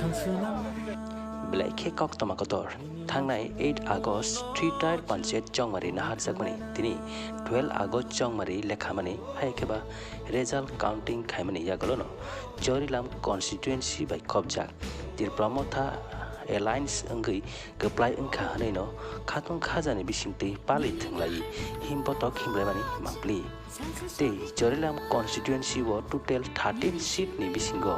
Blaike kok tomakotor thangnai 8 August 3 Tier Panchayat Chongmari nahar jakmani tini 12 August Chongmari lekhamani haikeba result counting khaimani yagolono Charilam Constituency by Khobjak TIPRA MOTHA Alliance wngwi Kwplai wngkha hanaino khatung khajani bisingtwi Pali thwngwi Himbotok himlaikha mangpli tei Charilam Constituency wo total 13 seat ni bisingo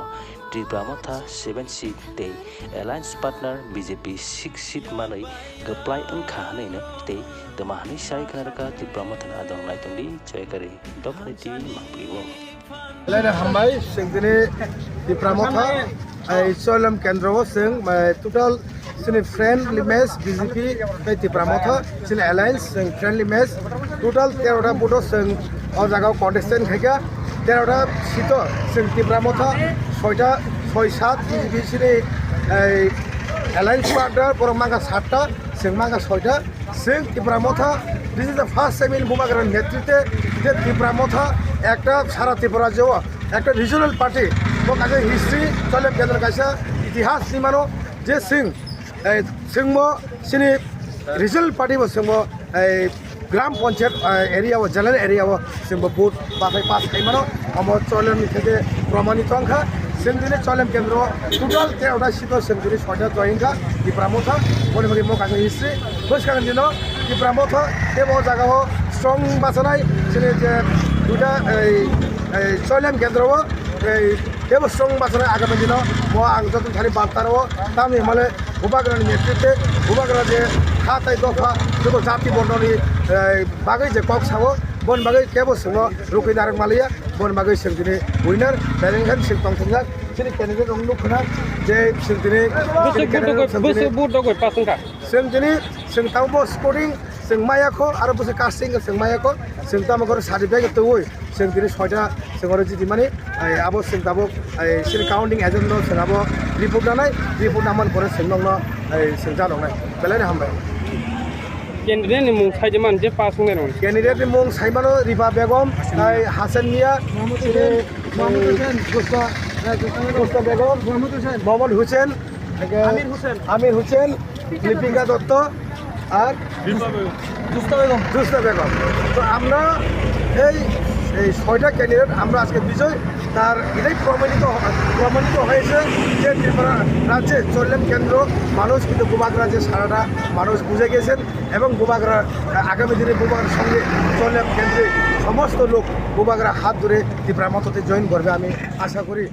TIPRA MOTHA 7 seat tei Alliance partner BJP 6 seat manui Kwplai wngkha hanaino tei tmahani sai khanarka TIPRA MOTHA na adong naitongdi choikari dokhnaiti mangpliwo Lain hambai singdini TIPRA MOTHA Charilam Kendro sing total sini friendly match BJP by TIPRA MOTHA sini alliance sing friendly match total 13 ta boto sing o jaga contestant khaika 13 ta sito sing TIPRA MOTHA 6 BJP sini alliance partner poromanga 7 ta sing manga 6 ta sing TIPRA MOTHA this is the first time in Bumagaran নেতৃত্বে যে TIPRA MOTHA একটা সারা ত্রিপুরা জেলা একটা regional party ও কাছে history চলে কেন্দ্র কাছে ইতিহাস নিমানো যে সিংহ সিনি রিজনাল পার্টি সিংহ গ্রাম পঞ্চায়েত এরিয়া জেলার এরিয়া সিংহ বুথ বাফাই পাস খাইমানো আমার চলেম থেকে প্রমাণিত অংখা সিংদিনে চলেম কেন্দ্র টোটাল 13টা সিট সিংদিনে 6টা জয়েন্টকা TIPRA MOTHA বলে বলে মো কাছে হিস্ট্রি বসকান দিন TIPRA MOTHA এবং জায়গাও স্ট্রং বাছানাই সিনি যে দুটা চলেম কেন্দ্র এবং স্ট্রং বাছানাই আগামী দিন মো আং যত খালি বার্তারও তামি মানে ভূভাগের নেতৃত্বে ভূভাগের যে খাতাই দফা যত জাতি বর্ণনী বাগৈ যে কক সাবো বন বাগৈ কেবল সিংহ রুকিন আরেক মালিয়া বন বাগৈ সিংদিনে উইনার বেলেংখান সিং টংথংজাক সিনি ক্যান্ডিডেট অনুখনা যে সিংদিনে সিংদিনে সিং তামবো স্পোর্টিং सिं मायाखौ आरो बसे कास्टिं सिं मायाखौ सिं तामगर सार्टिफिकेट तोय सिं दिनै 6टा सिंगर जिति माने आबो सिं ताबो सिं काउंटिं एजेंट नो सिं आबो रिपोर्ट नाय रिपोर्ट नामान करे सिं नंग सिं जा दंनाय बेलाय हामबाय कैंडिडेट नि मुं साइजमान जे पास होनाय नं कैंडिडेट नि मुं साइमानो रिबा बेगम हासन मिया मोहम्मद हुसैन गोस्ता बेगम मोहम्मद हुसैन आमिर हुसैन लिपिका दत्त আর দুস্তা বেগম তো আমরা এই 6টা ক্যান্ডিডেট আমরা আজকে বিজয় তার এটাই প্রমাণিত হয়েছে যে ত্রিপুরা রাজ্যে চরিলাম কেন্দ্র মানুষ কিন্তু বুবাগরাজে সারাটা মানুষ বুঝে গেছেন এবং বুবাগরা আগামী দিনে বুবাগরার সঙ্গে চরিলাম কেন্দ্রে সমস্ত লোক বুবাগরা হাত ধরে TIPRA MOTHAতে জয়েন করবে আমি আশা করি